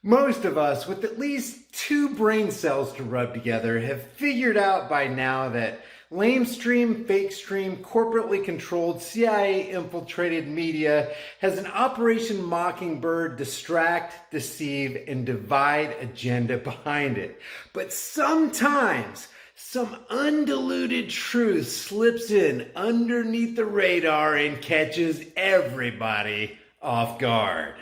Most of us with at least two brain cells to rub together have figured out by now that lamestream, fake stream, corporately controlled CIA infiltrated media has an Operation Mockingbird distract, deceive, and divide agenda behind it. But sometimes some undiluted truth slips in underneath the radar and catches everybody off guard.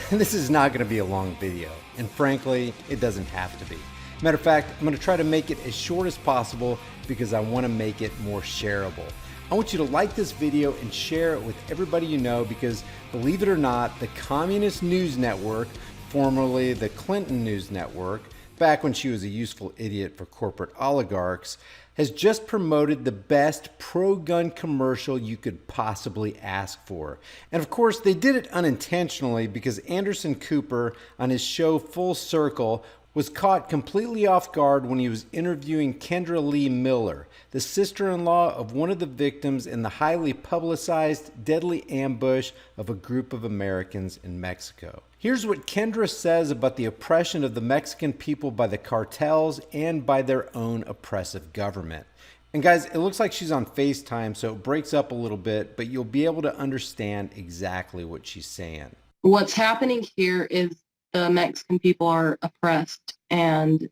This is not going to be a long video, and frankly, it doesn't have to be. Matter of fact, I'm going to try to make it as short as possible because I want to make it more shareable. I want you to like this video and share it with everybody you know because, believe it or not, the Communist News Network, formerly the Clinton News Network, back when she was a useful idiot for corporate oligarchs, has just promoted the best pro-gun commercial you could possibly ask for. And of course, they did it unintentionally because Anderson Cooper on his show Full Circle was caught completely off guard when he was interviewing Kendra Lee Miller, the sister-in-law of one of the victims in the highly publicized deadly ambush of a group of Americans in Mexico. Here's what Kendra says about the oppression of the Mexican people by the cartels and by their own oppressive government. And guys, it looks like she's on FaceTime, so it breaks up a little bit, but you'll be able to understand exactly what she's saying. What's happening here is the Mexican people are oppressed and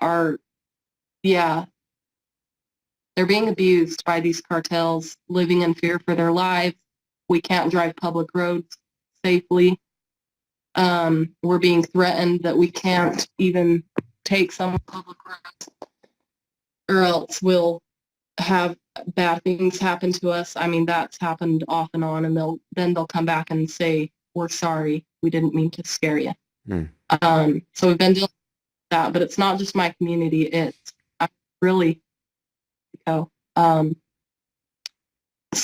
they're being abused by these cartels, living in fear for their lives. We can't drive public roads safely. We're being threatened that we can't even take some public roads or else we'll have bad things happen to us. I mean, that's happened off and on, and they'll come back and say, "We're sorry, we didn't mean to scare you." So we've been dealing with that, but it's not just my community. It's really, so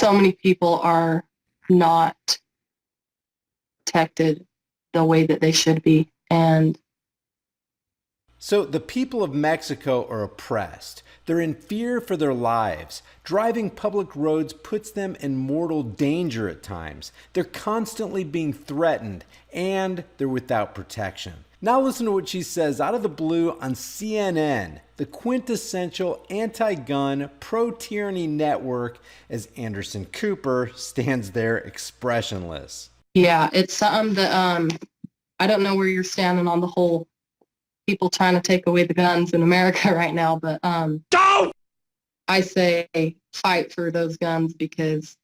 many people are not protected the way that they should be. And so the people of Mexico are oppressed. They're in fear for their lives. Driving public roads puts them in mortal danger at times. They're constantly being threatened, and they're without protection. Now listen to what she says out of the blue on CNN, the quintessential anti-gun, pro-tyranny network, as Anderson Cooper stands there expressionless. Yeah, it's something that I don't know where you're standing on the whole people trying to take away the guns in America right now, but I say fight for those guns because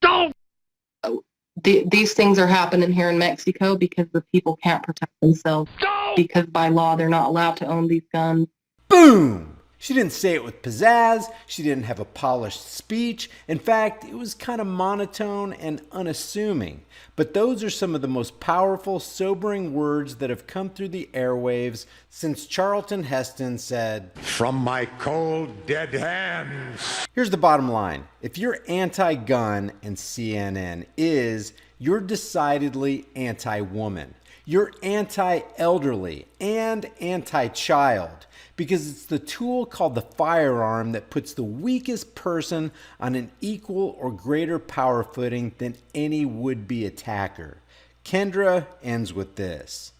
these things are happening here in Mexico because the people can't protect themselves because by law they're not allowed to own these guns. Boom! She didn't say it with pizzazz. She didn't have a polished speech. In fact, it was kind of monotone and unassuming. But those are some of the most powerful, sobering words that have come through the airwaves since Charlton Heston said, "From my cold, dead hands." Here's the bottom line. If you're anti-gun and CNN is, you're decidedly anti-woman. You're anti-elderly and anti-child because it's the tool called the firearm that puts the weakest person on an equal or greater power footing than any would-be attacker. Kendra ends with this.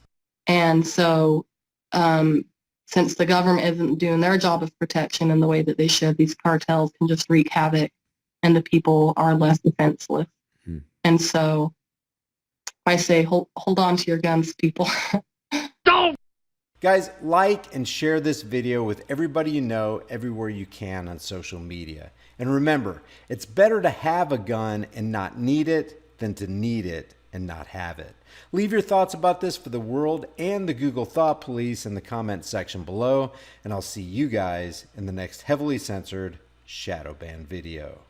And so since the government isn't doing their job of protection in the way that they should, these cartels can just wreak havoc and the people are less defenseless. And so I say, hold on to your guns, people. Guys, like and share this video with everybody you know everywhere you can on social media. And remember, it's better to have a gun and not need it than to need it and not have it. Leave your thoughts about this for the world and the Google Thought Police in the comment section below, and I'll see you guys in the next heavily censored shadow ban video.